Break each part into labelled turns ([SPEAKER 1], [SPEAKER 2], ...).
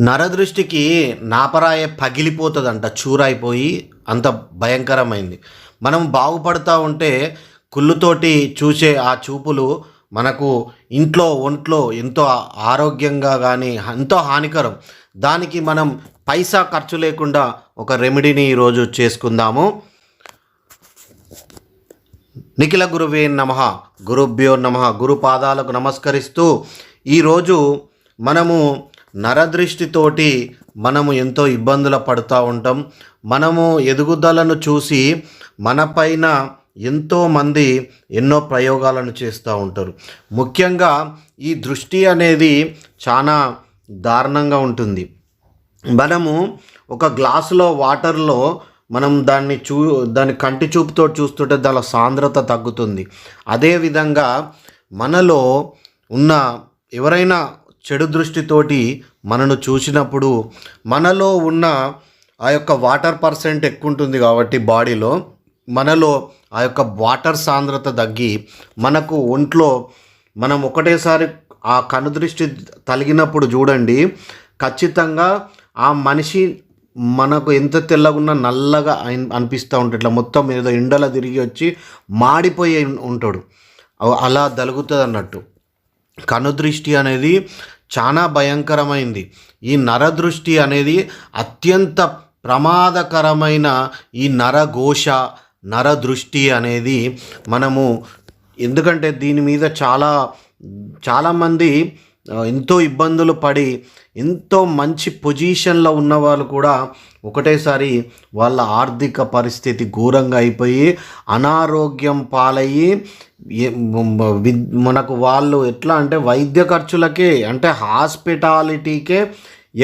[SPEAKER 1] నరదృష్టికి నాపరాయ పగిలిపోతుందంట, చూరైపోయి అంత భయంకరమైంది. మనం బాగుపడతా ఉంటే కుళ్ళుతోటి చూసే ఆ చూపులు మనకు ఇంట్లో ఒంట్లో ఎంతో ఆరోగ్యంగా కానీ ఎంతో హానికరం. దానికి మనం పైసా ఖర్చు లేకుండా ఒక రెమెడీని ఈరోజు చేసుకుందాము. నిఖిల గురువే నమః, గురుభ్యో నమః. గురు పాదాలకు నమస్కరిస్తూ ఈరోజు మనము నరదృష్టితోటి మనము ఎంతో ఇబ్బందులు పడుతూ ఉంటాం. మనము ఎదుగుదలను చూసి మనపైన ఎంతోమంది ఎన్నో ప్రయోగాలను చేస్తూ ఉంటారు. ముఖ్యంగా ఈ దృష్టి అనేది చాలా దారుణంగా ఉంటుంది. మనము ఒక గ్లాసులో వాటర్లో మనం దాన్ని కంటి చూపుతో చూస్తుంటే దాని సాంద్రత తగ్గుతుంది. అదేవిధంగా మనలో ఉన్న ఎవరైనా చెడు దృష్టితోటి మనను చూసినప్పుడు మనలో ఉన్న ఆ యొక్క వాటర్ పర్సెంట్ ఎక్కువ ఉంటుంది కాబట్టి బాడీలో మనలో ఆ యొక్క వాటర్ సాంద్రత తగ్గి మనకు ఒంట్లో మనం ఒకటేసారి ఆ కనుదృష్టి తగిలినప్పుడు చూడండి, ఖచ్చితంగా ఆ మనిషి మనకు ఎంత తెల్లగున్నా నల్లగా అనిపిస్తూ ఉంటుంది. ఇట్లా మొత్తం ఏదో ఎండల తిరిగి వచ్చి మాడిపోయి ఉంటాడు, అలా తలుగుతుంది అన్నట్టు. కనుదృష్టి అనేది చాలా భయంకరమైంది. ఈ నరదృష్టి అనేది అత్యంత ప్రమాదకరమైన ఈ నరఘోష నరదృష్టి అనేది మనము, ఎందుకంటే దీని మీద చాలామంది ఎంతో ఇబ్బందులు పడి ఎంతో మంచి పొజిషన్లో ఉన్నవాళ్ళు కూడా ఒకటేసారి వాళ్ళ ఆర్థిక పరిస్థితి ఘోరంగా అయిపోయి అనారోగ్యం పాలయ్యి మనకు వాళ్ళు ఎట్లా అంటే వైద్య ఖర్చులకే, అంటే హాస్పిటాలిటీకే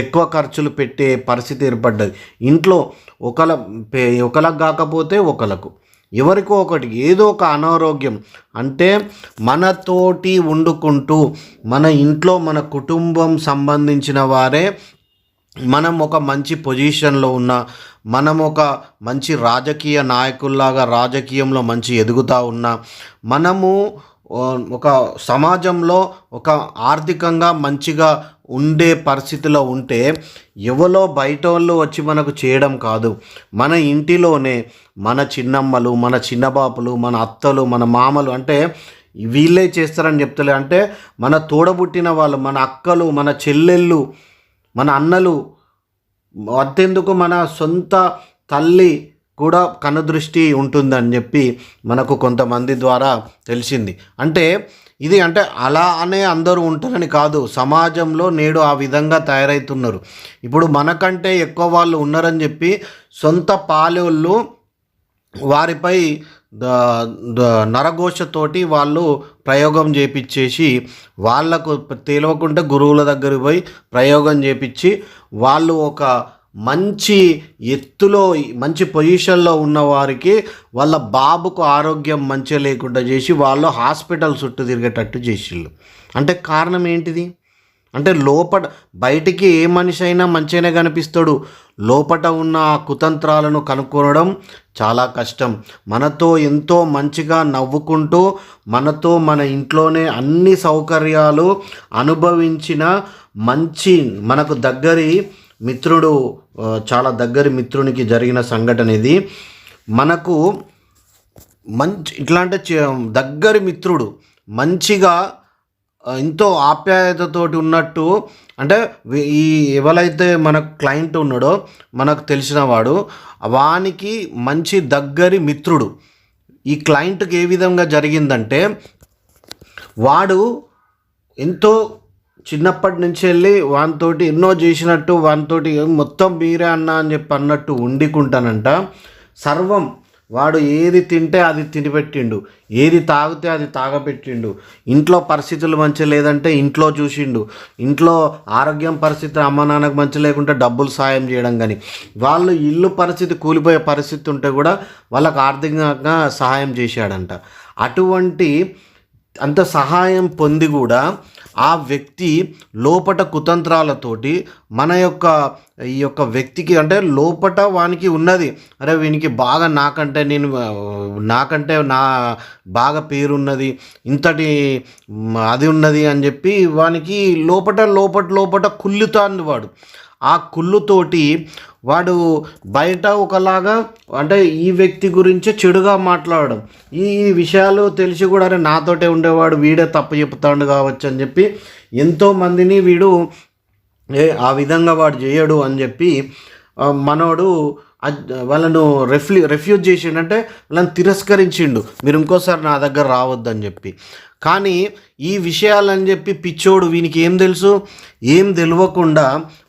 [SPEAKER 1] ఎక్కువ ఖర్చులు పెట్టే పరిస్థితి ఏర్పడ్డది. ఇంట్లో ఒకలకు కాకపోతే ఒకలకు, ఎవరికో ఒకటి ఏదో ఒక అనారోగ్యం. అంటే మనతోటి వండుకుంటూ మన ఇంట్లో మన కుటుంబం సంబంధించిన వారే మనం ఒక మంచి పొజిషన్లో ఉన్న, మనం ఒక మంచి రాజకీయ నాయకుల్లాగా రాజకీయంలో మంచి ఎదుగుతూ ఉన్న, మనము ఒక సమాజంలో ఒక ఆర్థికంగా మంచిగా ఉండే పరిస్థితిలో ఉంటే ఎవరో బయట వాళ్ళు వచ్చి మనకు చేయడం కాదు, మన ఇంటిలోనే మన చిన్నమ్మలు, మన చిన్నబాపులు, మన అత్తలు, మన మామలు, అంటే వీళ్ళే చేస్తారని చెప్తలే, అంటే మన తోడబుట్టిన వాళ్ళు, మన అక్కలు, మన చెల్లెళ్ళు, మన అన్నలు, అంతెందుకు మన సొంత తల్లి కూడా కనుదృష్టి ఉంటుందని చెప్పి మనకు కొంతమంది ద్వారా తెలిసింది. అంటే ఇది అంటే అలా అనే అందరూ ఉంటారని కాదు, సమాజంలో నేడు ఆ విధంగా తయారవుతున్నారు. ఇప్పుడు మనకంటే ఎక్కువ వాళ్ళు ఉన్నారని చెప్పి సొంత పాలోళ్ళు వారిపై నరఘోషతోటి వాళ్ళు ప్రయోగం చేపించేసి వాళ్లకు తెలియకుండా గురువుల దగ్గరికి పోయి ప్రయోగం చేపించి వాళ్ళు ఒక మంచి ఎత్తులో మంచి పొజిషన్లో ఉన్న వారికి వాళ్ళ బాబుకు ఆరోగ్యం మంచిగా లేకుండా చేసి వాళ్ళు హాస్పిటల్ చుట్టూ తిరిగేటట్టు చేసిళ్ళు. అంటే కారణం ఏంటిది? అంటే బయటికి ఏ మనిషి అయినా మంచిగానే కనిపిస్తాడు, లోపట ఉన్న కుతంత్రాలను కనుక్కోవడం చాలా కష్టం. మనతో ఎంతో మంచిగా నవ్వుకుంటూ మనతో మన ఇంట్లోనే అన్ని సౌకర్యాలు అనుభవించిన మంచి మనకు దగ్గరి మిత్రుడు, చాలా దగ్గరి మిత్రునికి జరిగిన సంఘటన ఇది. మనకు మంచి ఇట్లాంటి దగ్గరి మిత్రుడు మంచిగా ఎంతో ఆప్యాయతతోటి ఉన్నట్టు, అంటే ఈ ఎవరైతే మనకు క్లయింట్ ఉన్నాడో మనకు తెలిసిన వాడు, వానికి మంచి దగ్గరి మిత్రుడు. ఈ క్లయింట్కి ఏ విధంగా జరిగిందంటే, వాడు ఎంతో చిన్నప్పటి నుంచి వెళ్ళి వానితోటి ఎన్నో చేసినట్టు, వానితోటి మొత్తం మీరే అన్నా అని చెప్పి అన్నట్టు వండుకుంటానంట. సర్వం వాడు ఏది తింటే అది తినిపెట్టిండు, ఏది తాగితే అది తాగపెట్టిండు. ఇంట్లో పరిస్థితులు మంచి లేదంటే ఇంట్లో చూసిండు, ఇంట్లో ఆరోగ్యం పరిస్థితి అమ్మ నాన్నకు మంచి లేకుంటే డబ్బులు సాయం చేయడం, కానీ వాళ్ళు ఇల్లు పరిస్థితి కూలిపోయే పరిస్థితి ఉంటే కూడా వాళ్ళకు ఆర్థికంగా సహాయం చేశాడంట. అటువంటి అంత సహాయం పొంది కూడా ఆ వ్యక్తి లోపట కుతంత్రాలతోటి మన యొక్క ఈ యొక్క వ్యక్తికి అంటే లోపట వానికి ఉన్నది, అరే వీనికి బాగా నాకంటే నా బాగా పేరున్నది, ఇంతటి అది ఉన్నది అని చెప్పి వానికి లోపట కుళ్ళుతాంది వాడు. ఆ కుళ్ళుతోటి వాడు బయట ఒకలాగా అంటే ఈ వ్యక్తి గురించే చెడుగా మాట్లాడడం, ఈ విషయాలు తెలిసి కూడా అరే నాతోటే ఉండేవాడు వీడే తప్పు చెప్తాడు కావచ్చు అని చెప్పి ఎంతోమందిని వీడు ఆ విధంగా వాడు చేయడు అని చెప్పి మనోడు వాళ్ళను రెఫ్యూజ్ చేసిండు, అంటే వాళ్ళని తిరస్కరించిండు, మీరు ఇంకోసారి నా దగ్గర రావద్దని చెప్పి. కానీ ఈ విషయాలని చెప్పి పిచ్చోడు వీనికి ఏం తెలుసు, ఏం తెలియకుండా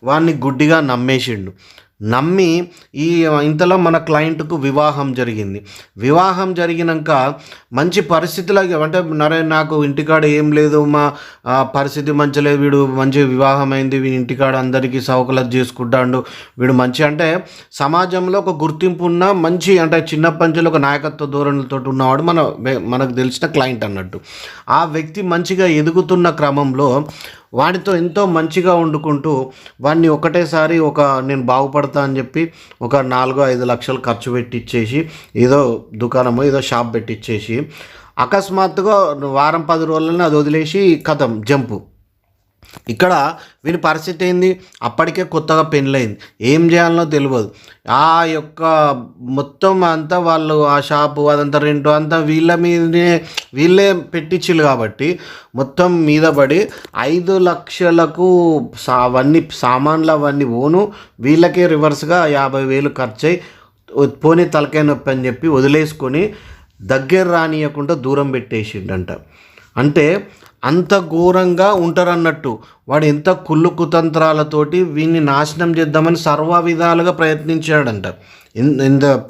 [SPEAKER 1] వాడిని గుడ్డిగా నమ్మి ఇంతలో మన క్లయింట్కు వివాహం జరిగింది. వివాహం జరిగినాక మంచి పరిస్థితులు అంటే నాకు ఇంటికాడ ఏం లేదు, మా పరిస్థితి మంచి లేదు, వీడు మంచి వివాహం అయింది, వీడి ఇంటికాడ అందరికీ సౌకర్యాలు చేసుకుంటాడు, వీడు మంచి అంటే సమాజంలో ఒక గుర్తింపు ఉన్న మంచి అంటే చిన్నప్పటి నుంచి ఒక నాయకత్వ ధోరణులతో ఉన్నవాడు మనకు తెలిసిన క్లయింట్ అన్నట్టు. ఆ వ్యక్తి మంచిగా ఎదుగుతున్న క్రమంలో వాడితో ఎంతో మంచిగా వండుకుంటూ వాడిని ఒకటేసారి నేను బాగుపడతా అని చెప్పి ఒక 4-5 లక్షలు ఖర్చు పెట్టిచ్చేసి ఏదో దుకాణమో ఏదో షాప్ పెట్టిచ్చేసి అకస్మాత్తుగా వారం 10 రోజులని అది వదిలేసి కథం జంపు. ఇక్కడ వీని పరిస్థితి ఏంది, అప్పటికే కొత్తగా పెళ్ళయింది, ఏం చేయాలనో తెలియదు. ఆ యొక్క మొత్తం అంతా వాళ్ళు ఆ షాపు అదంతా రెంట్ అంతా వీళ్ళే పెట్టించిల్లు కాబట్టి మొత్తం మీద పడి 5 లక్షలకు అవన్నీ సామాన్లు అవన్నీ పోను వీళ్ళకే రివర్స్గా 50,000 ఖర్చు అయి పోనీ తలకాయ నొప్పి అని చెప్పి వదిలేసుకొని దగ్గర రానియకుండా దూరం పెట్టేసిండంట. అంటే అంత ఘోరంగా ఉంటారన్నట్టు. వాడు ఎంత కుళ్ళు కుతంత్రాలతోటి వీన్ని నాశనం చేద్దామని సర్వ విధాలుగా ప్రయత్నించాడంట.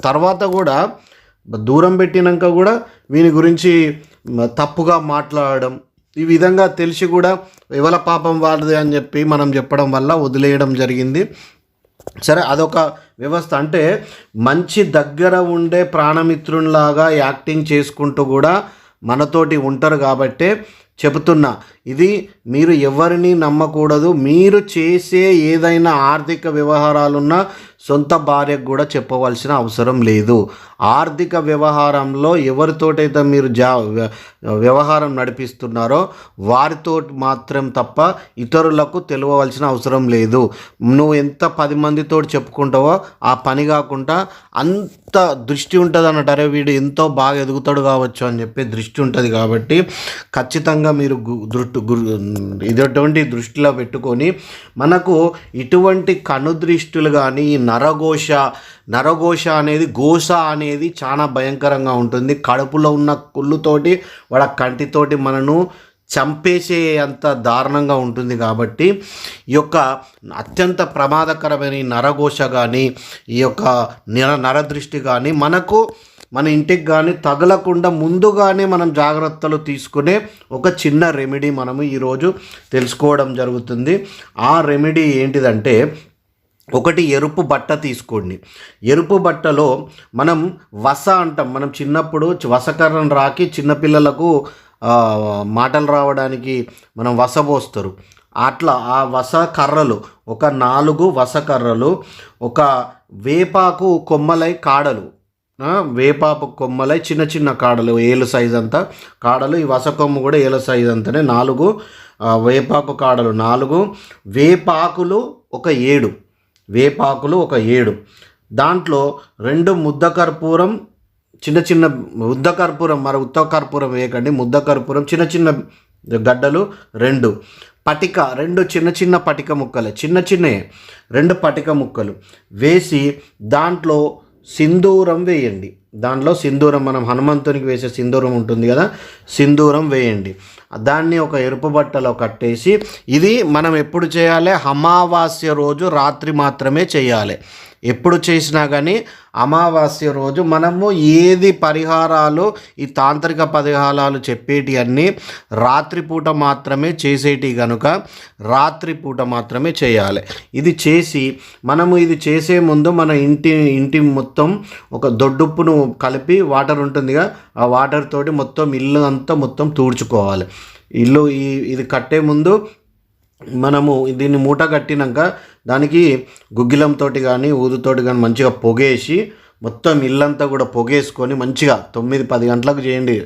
[SPEAKER 1] తర్వాత కూడా దూరం పెట్టినాక కూడా వీని గురించి తప్పుగా మాట్లాడడం, ఈ విధంగా తెలిసి కూడా ఎవల పాపం వాడిది అని చెప్పి మనం చెప్పడం వల్ల వదిలేయడం జరిగింది. సరే, అదొక వ్యవస్థ. అంటే మంచి దగ్గర ఉండే ప్రాణమిత్రునిలాగా యాక్టింగ్ చేసుకుంటూ కూడా మనతోటి ఉంటారు కాబట్టే చెబుతున్నా, ఇది మీరు ఎవరిని నమ్మకూడదు. మీరు చేసే ఏదైనా ఆర్థిక వ్యవహారాలున్నా సొంత భార్యకు కూడా చెప్పవలసిన అవసరం లేదు. ఆర్థిక వ్యవహారంలో ఎవరితోటైతే మీరు వ్యవహారం నడిపిస్తున్నారో వారితో మాత్రం తప్ప ఇతరులకు తెలియవలసిన అవసరం లేదు. నువ్వు ఎంత 10 మందితో చెప్పుకుంటావో ఆ పని కాకుండా అంత దృష్టి ఉంటుంది అన్నట్టు. అరే వీడు ఎంతో బాగా ఎదుగుతాడు కావచ్చు అని చెప్పి దృష్టి ఉంటుంది. కాబట్టి ఖచ్చితంగా మీరు ఇటువంటి దృష్టిలో పెట్టుకొని మనకు ఇటువంటి కనుదృష్టులు కానీ నరఘోష అనేది ఘోష అనేది చాలా భయంకరంగా ఉంటుంది. కడుపులో ఉన్న కుళ్ళుతోటి వాడ కంటితోటి మనను చంపేసే అంత దారుణంగా ఉంటుంది. కాబట్టి ఈ యొక్క అత్యంత ప్రమాదకరమైన నరఘోష కానీ ఈ యొక్క నరదృష్టి కానీ మన ఇంటికి కానీ తగలకుండా ముందుగానే మనం జాగ్రత్తలు తీసుకునే ఒక చిన్న రెమెడీ మనము ఈరోజు తెలుసుకోవడం జరుగుతుంది. ఆ రెమెడీ ఏంటిదంటే, ఒకటి ఎరుపు బట్ట తీసుకోండి. ఎరుపు బట్టలో మనం వస అంటాం, మనం చిన్నప్పుడు వసకర్రను రాకి చిన్నపిల్లలకు మాటలు రావడానికి మనం వసపోస్తారు. అట్లా ఆ వస కర్రలు ఒక 4 వస కర్రలు, ఒక వేపాకు కొమ్మలై కాడలు, వేపాకు కొమ్మలై చిన్న చిన్న కాడలు, ఏలు సైజ్ అంతా కాడలు, ఈ వస కొమ్మ కూడా ఏలు సైజ్ అంతనే 4 వేపాకు కాడలు, 4 వేపాకులు ఒక 7 వేపాకులు ఒక 7, దాంట్లో 2 ముద్ద కర్పూరం, చిన్న చిన్న ముద్ద కర్పూరం, మరి ఉత్త కర్పూరం వేయకండి, ముద్ద కర్పూరం చిన్న చిన్న గడ్డలు 2, పటిక 2 చిన్న చిన్న పటిక ముక్కలు, చిన్న చిన్న 2 పటిక ముక్కలు వేసి దాంట్లో సింధూరం వేయండి. దాంట్లో సింధూరం, మనం హనుమంతునికి వేసే సింధూరం ఉంటుంది కదా, సింధూరం వేయండి. దాన్ని ఒక ఎరుపు బట్టలో కట్టేసి, ఇది మనం ఎప్పుడు చేయాలి, అమావాస్య రోజు రాత్రి మాత్రమే చేయాలి. ఎప్పుడు చేసినా కానీ అమావాస్య రోజు మనము ఏది పరిహారాలు, ఈ తాంత్రిక పరిహారాలు చెప్పేటి అన్నీ రాత్రిపూట మాత్రమే చేసేటి కనుక రాత్రిపూట మాత్రమే చేయాలి. ఇది చేసి మనము ఇది చేసే ముందు మన ఇంటి మొత్తం ఒక దొడ్డుప్పును కలిపి వాటర్ ఉంటుందిగా, ఆ వాటర్ తోటి మొత్తం ఇల్లు అంతా మొత్తం తుడుచుకోవాలి. ఇది కట్టే ముందు మనము దీన్ని మూట కట్టినాక దానికి గుగ్గిలంతోటి కానీ ఊదుతోటి కానీ మంచిగా పొగేసి మొత్తం ఇల్లంతా కూడా పొగేసుకొని మంచిగా 9-10 గంటలకు చేయండి.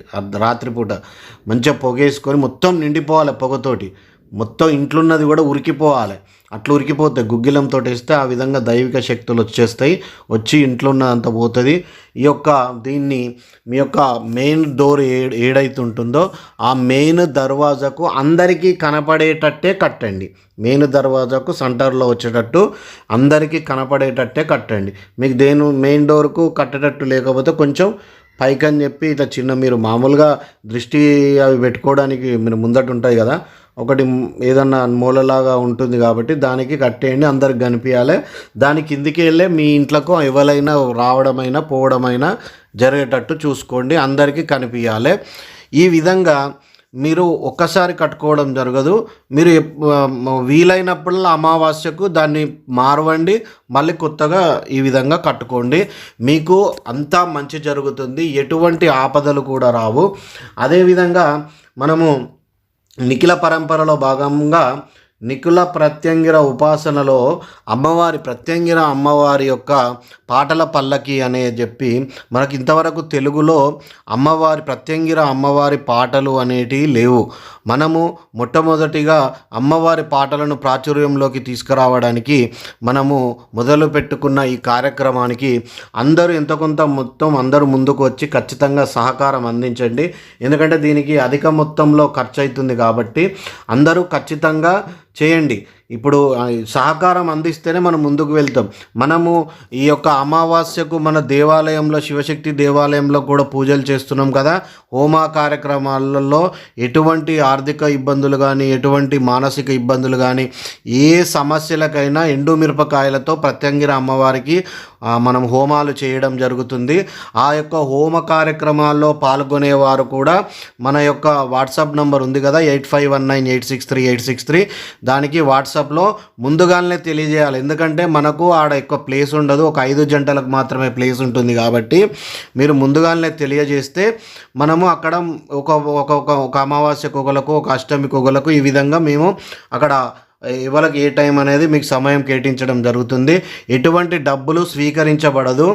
[SPEAKER 1] రాత్రిపూట మంచిగా పొగేసుకొని మొత్తం నిండిపోవాలి పొగతోటి. మొత్తం ఇంట్లో ఉన్నది కూడా ఉరికిపోవాలి. అట్లా ఉరికిపోతాయి గుగ్గిలంతో వేస్తే. ఆ విధంగా దైవిక శక్తులు వచ్చేస్తాయి, వచ్చి ఇంట్లో ఉన్నదంతా పోతుంది. దీన్ని మీ యొక్క మెయిన్ డోర్ ఏడైతే ఉంటుందో ఆ మెయిన్ దర్వాజాకు అందరికీ కనపడేటట్టే కట్టండి. మెయిన్ దర్వాజాకు సెంటర్లో వచ్చేటట్టు అందరికీ కనపడేటట్టే కట్టండి. మీకు మెయిన్ డోర్కు కట్టేటట్టు లేకపోతే కొంచెం పైకని చెప్పి ఇట్లా చిన్న మీరు మామూలుగా దృష్టి అవి పెట్టుకోవడానికి మీరు ముందట ఉంటాయి కదా, ఒకటి ఏదన్నా మూలలాగా ఉంటుంది కాబట్టి దానికి కట్టేయండి. అందరికి కనిపించాలి. దాని కిందికి వెళ్ళే మీ ఇంట్లోకి ఎవరైనా రావడమైనా పోవడమైనా జరిగేటట్టు చూసుకోండి, అందరికీ కనిపించాలి. ఈ విధంగా మీరు ఒక్కసారి కట్టుకోవడం జరగదు. మీరు వీలైనప్పుడల్లా అమావాస్యకు దాన్ని మారవండి, మళ్ళీ కొత్తగా ఈ విధంగా కట్టుకోండి. మీకు అంతా మంచి జరుగుతుంది, ఎటువంటి ఆపదలు కూడా రావు. అదేవిధంగా మనము నిఖిల పరంపరలో భాగంగా నిఖిల ప్రత్యంగిర ఉపాసనలో ప్రత్యంగిర అమ్మవారి యొక్క పాటల పల్లకి అనే చెప్పి మనకి ఇంతవరకు తెలుగులో ప్రత్యంగిర అమ్మవారి పాటలు అనేటివి లేవు. మనము మొట్టమొదటిగా అమ్మవారి పాటలను ప్రాచుర్యంలోకి తీసుకురావడానికి మనము మొదలు పెట్టుకున్న ఈ కార్యక్రమానికి అందరూ ఎంతో కొంత అందరూ ముందుకు వచ్చి ఖచ్చితంగా సహకారం అందించండి. ఎందుకంటే దీనికి అధిక మొత్తంలో ఖర్చు అవుతుంది కాబట్టి అందరూ ఖచ్చితంగా చేయండి. ఇప్పుడు సహకారం అందిస్తేనే మనం ముందుకు వెళ్తాం. మనము ఈ యొక్క అమావాస్యకు మన దేవాలయంలో శివశక్తి దేవాలయంలో కూడా పూజలు చేస్తున్నాం కదా. హోమ కార్యక్రమాలలో ఎటువంటి ఆర్థిక ఇబ్బందులు కానీ ఎటువంటి మానసిక ఇబ్బందులు కానీ ఏ సమస్యలకైనా ఎండు మిరపకాయలతో ప్రత్యంగిర అమ్మవారికి మనం హోమాలు చేయడం జరుగుతుంది. ఆ యొక్క హోమ కార్యక్రమాల్లో పాల్గొనేవారు కూడా మన యొక్క వాట్సాప్ నంబర్ ఉంది కదా 8519863863 దానికి వాట్సాప్లో ముందుగానే తెలియజేయాలి. ఎందుకంటే మనకు ఆడ ఎక్కువ ప్లేస్ ఉండదు, ఒక 5 జంటలకు మాత్రమే ప్లేస్ ఉంటుంది కాబట్టి మీరు ముందుగానే తెలియజేస్తే మనము అక్కడ ఒక అమావాస్య కొగలకు ఒక అష్టమి కొగలకు ఈ విధంగా మేము అక్కడ ఎవరికి ఏ టైం అనేది మీకు సమయం కేటాయించడం జరుగుతుంది. ఎటువంటి డబ్బులు స్వీకరించబడదు.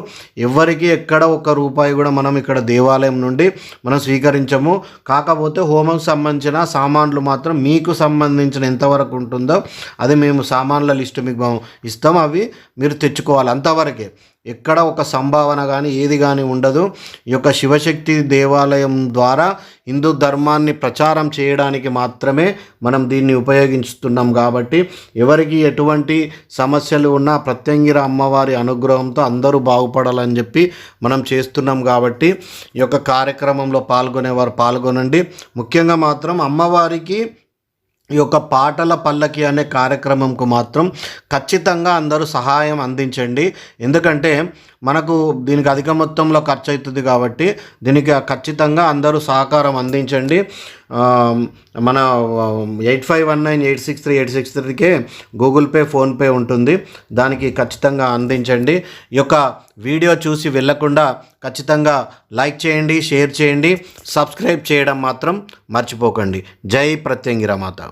[SPEAKER 1] ఎవరికి ఎక్కడ ఒక్క రూపాయి కూడా మనం ఇక్కడ దేవాలయం నుండి మనం స్వీకరించము. కాకపోతే హోమం సంబంధించిన సామాన్లు మాత్రం మీకు సంబంధించిన ఎంతవరకు ఉంటుందో అది మేము సామాన్ల లిస్టు మీకు ఇస్తాం, అవి మీరు తెచ్చుకోవాలి. అంతవరకే, ఎక్కడ ఒక సంభావన కానీ ఏది కానీ ఉండదు. ఈ యొక్క శివశక్తి దేవాలయం ద్వారా హిందూ ధర్మాన్ని ప్రచారం చేయడానికి మాత్రమే మనం దీన్ని ఉపయోగిస్తున్నాం కాబట్టి ఎవరికి ఎటువంటి సమస్యలు ఉన్నా ప్రత్యంగిర అమ్మవారి అనుగ్రహంతో అందరూ బాగుపడాలని చెప్పి మనం చేస్తున్నాం కాబట్టి ఈ యొక్క కార్యక్రమంలో పాల్గొనేవారు పాల్గొనండి. ముఖ్యంగా మాత్రం అమ్మవారికి ఈ యొక్క పాటల పల్లకి అనే కార్యక్రమంకు మాత్రం ఖచ్చితంగా అందరూ సహాయం అందించండి. ఎందుకంటే మనకు దీనికి అధిక మొత్తంలో ఖర్చు అవుతుంది కాబట్టి దీనికి ఖచ్చితంగా అందరూ సహకారం అందించండి. మన 8519863863కే గూగుల్ పే ఫోన్పే ఉంటుంది, దానికి ఖచ్చితంగా అందించండి. ఈ యొక్క వీడియో చూసి వెళ్ళకుండా ఖచ్చితంగా లైక్ చేయండి, షేర్ చేయండి, సబ్స్క్రైబ్ చేయడం మాత్రం మర్చిపోకండి. జై ప్రత్యంగిర మాత.